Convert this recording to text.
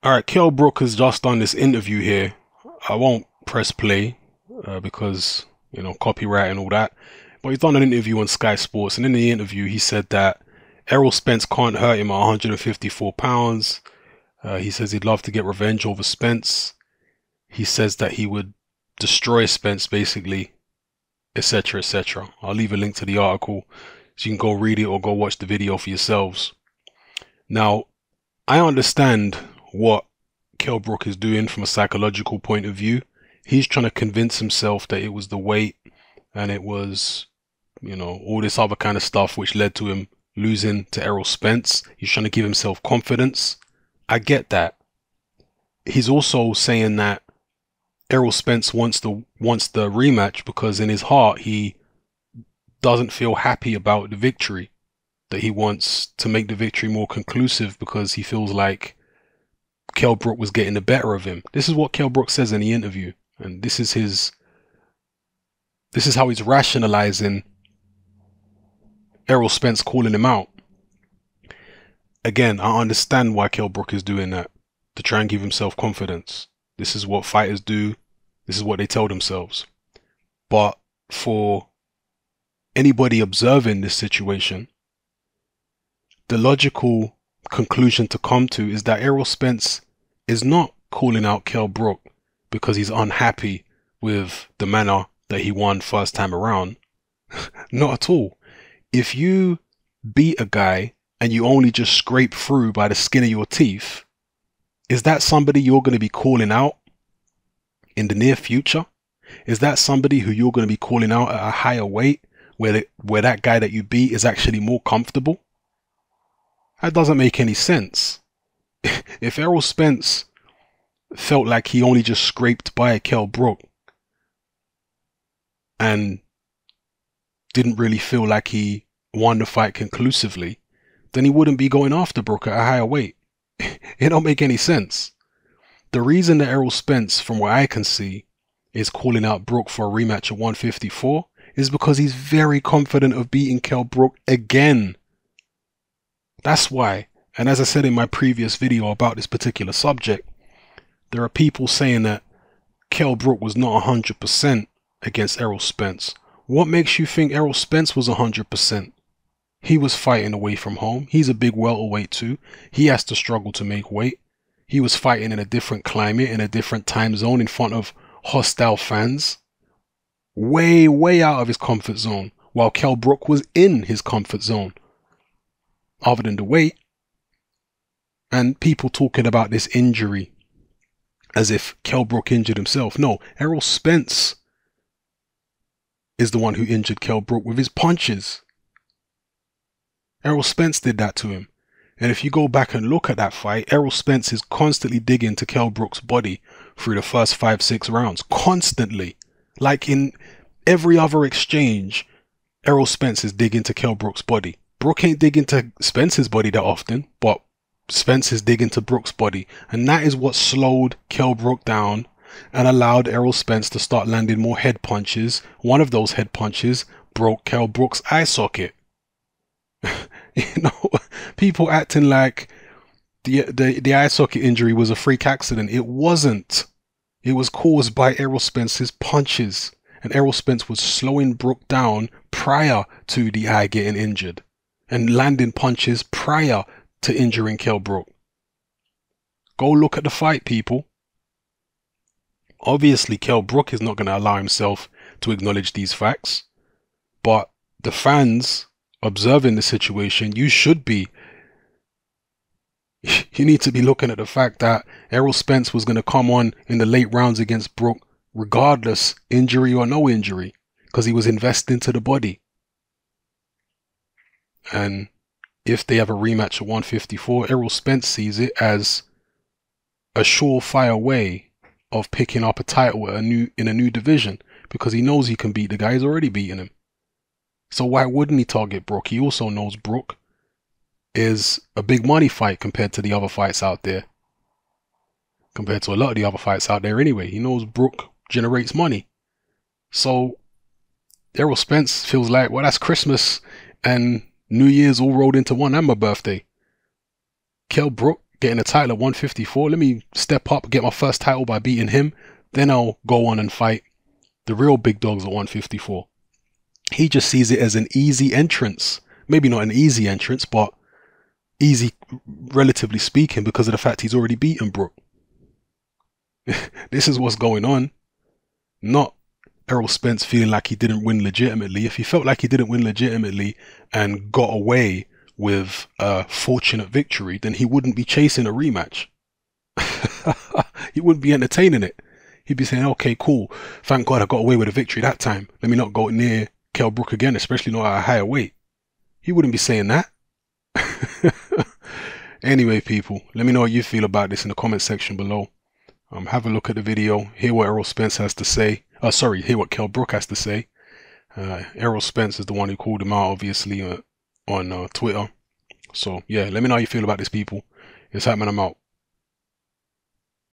All right, Kell Brook has just done this interview here. I won't press play because, copyright and all that. But he's done an interview on Sky Sports, and in the interview, he said that Errol Spence can't hurt him at 154 pounds. He says he'd love to get revenge over Spence. He says that he would destroy Spence, basically, etc., etc. I'll leave a link to the article so you can go read it or go watch the video for yourselves. Now, I understand what Kell Brook is doing from a psychological point of view. He's trying to convince himself that it was the weight and it was, all this other kind of stuff which led to him losing to Errol Spence. He's trying to give himself confidence. I get that. He's also saying that Errol Spence wants the rematch because in his heart he doesn't feel happy about the victory. That he wants to make the victory more conclusive because he feels like Kell Brook was getting the better of him. This is what Kell Brook says in the interview, and this is how he's rationalizing Errol Spence calling him out. Again, I understand why Kell Brook is doing that, to try and give himself confidence. This is what fighters do. This is what they tell themselves. But for anybody observing this situation, the logical conclusion to come to is that Errol Spence is not calling out Kell Brook because he's unhappy with the manner that he won first time around. Not at all. If you beat a guy and you only just scrape through by the skin of your teeth, is that somebody you're going to be calling out in the near future? Is that somebody who you're going to be calling out at a higher weight where that guy that you beat is actually more comfortable? That doesn't make any sense. If Errol Spence felt like he only just scraped by Kell Brook and didn't really feel like he won the fight conclusively, then he wouldn't be going after Brook at a higher weight. It don't make any sense. The reason that Errol Spence, from what I can see, is calling out Brook for a rematch at 154 is because he's very confident of beating Kell Brook again. That's why. And as I said in my previous video about this particular subject, there are people saying that Kell Brook was not 100% against Errol Spence. What makes you think Errol Spence was 100%? He was fighting away from home. He's a big welterweight too. He has to struggle to make weight. He was fighting in a different climate, in a different time zone, in front of hostile fans. Way, way out of his comfort zone, while Kell Brook was in his comfort zone. Other than the weight, and people talking about this injury as if Kell Brook injured himself. No, Errol Spence is the one who injured Kell Brook with his punches. Errol Spence did that to him. And if you go back and look at that fight, Errol Spence is constantly digging to Kell Brook's body through the first 5-6 rounds. Constantly. Like in every other exchange, Errol Spence is digging to Kell Brook's body. Brook ain't digging to Spence's body that often, but Spence is digging to Brook's body. And that is what slowed Kell Brook down and allowed Errol Spence to start landing more head punches. One of those head punches broke Kell Brook's eye socket. People acting like the eye socket injury was a freak accident. It wasn't. It was caused by Errol Spence's punches. And Errol Spence was slowing Brook down prior to the eye getting injured. And landing punches prior to injuring Kell Brook. Go look at the fight, people. Obviously, Kell Brook is not going to allow himself to acknowledge these facts. But the fans observing the situation, you should be. You need to be looking at the fact that Errol Spence was going to come on in the late rounds against Brook, regardless, injury or no injury, because he was invested into the body. And if they have a rematch at 154, Errol Spence sees it as a surefire way of picking up a title at in a new division, because he knows he can beat the guy. He's already beaten him. So why wouldn't he target Brook? He also knows Brook is a big money fight compared to the other fights out there. Compared to a lot of the other fights out there anyway. He knows Brook generates money. So Errol Spence feels like, well, that's Christmas and New Year's all rolled into one, and my birthday. Kell Brook getting a title at 154. Let me step up, get my first title by beating him. Then I'll go on and fight the real big dogs at 154. He just sees it as an easy entrance. Maybe not an easy entrance, but easy, relatively speaking, because of the fact he's already beaten Brook. This is what's going on. Not Errol Spence feeling like he didn't win legitimately. If he felt like he didn't win legitimately and got away with a fortunate victory, then he wouldn't be chasing a rematch. He wouldn't be entertaining it. He'd be saying, okay, cool. Thank God I got away with a victory that time. Let me not go near Kell Brook again, especially not at a higher weight. He wouldn't be saying that. Anyway, people, let me know what you feel about this in the comment section below. Have a look at the video, hear what Errol Spence has to say. Hear what Kell Brook has to say. Errol Spence is the one who called him out, obviously, on Twitter. So, yeah, let me know how you feel about this, people. It's happening, I'm out.